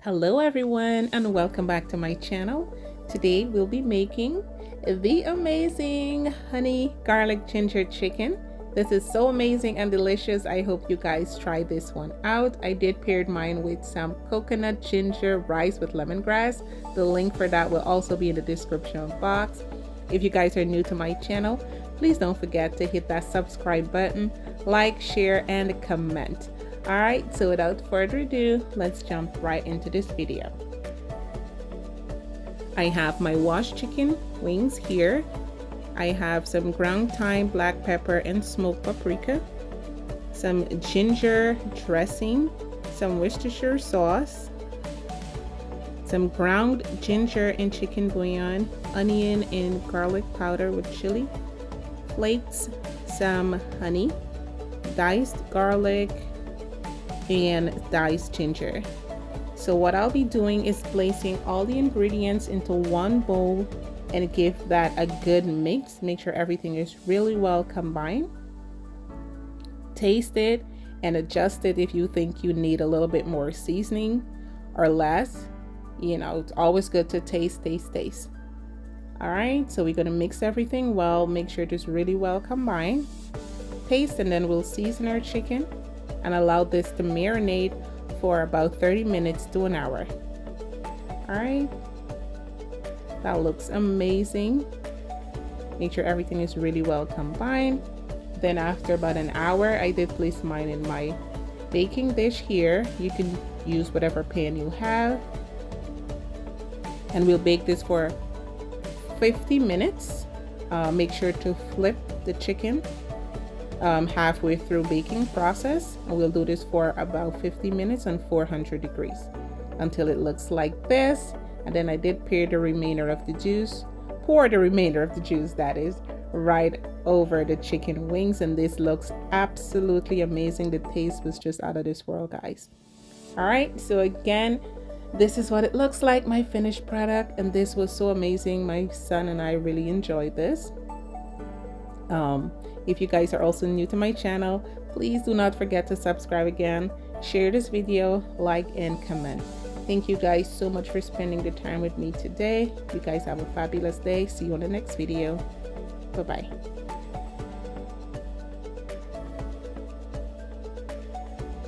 Hello everyone and welcome back to my channel. Today we'll be making the amazing honey garlic ginger chicken. This is so amazing and delicious. I hope you guys try this one out. I did pair mine with some coconut ginger rice with lemongrass. The link for that will also be in the description box. If you guys are new to my channel, please don't forget to hit that subscribe button, like, share, and comment. Alright, so without further ado, let's jump right into this video. I have my washed chicken wings here. I have some ground thyme, black pepper, and smoked paprika, some ginger dressing, some Worcestershire sauce, some ground ginger and chicken bouillon, onion and garlic powder with chili, flakes, some honey, diced garlic, and diced ginger. So what I'll be doing is placing all the ingredients into one bowl and give that a good mix. Make sure everything is really well combined. Taste it and adjust it if you think you need a little bit more seasoning or less. You know, it's always good to taste. All right, so we're going to mix everything well. Make sure it is really well combined. Taste, and then we'll season our chicken and allow this to marinate for about 30 minutes to an hour. All right, that looks amazing. Make sure everything is really well combined. Then after about an hour, I did place mine in my baking dish here. You can use whatever pan you have, and we'll bake this for 50 minutes. Make sure to flip the chicken halfway through baking process, and we'll do this for about 50 minutes on 400 degrees until it looks like this. And then I did pour the remainder of the juice, that is, right over the chicken wings, and this looks absolutely amazing. The taste was just out of this world, guys. All right, so again, this is what it looks like, my finished product, and this was so amazing. My son and I really enjoyed this. If you guys are also new to my channel, please do not forget to subscribe again, share this video, like, and comment. Thank you guys so much for spending the time with me today. You guys have a fabulous day. See you on the next video. Bye-bye.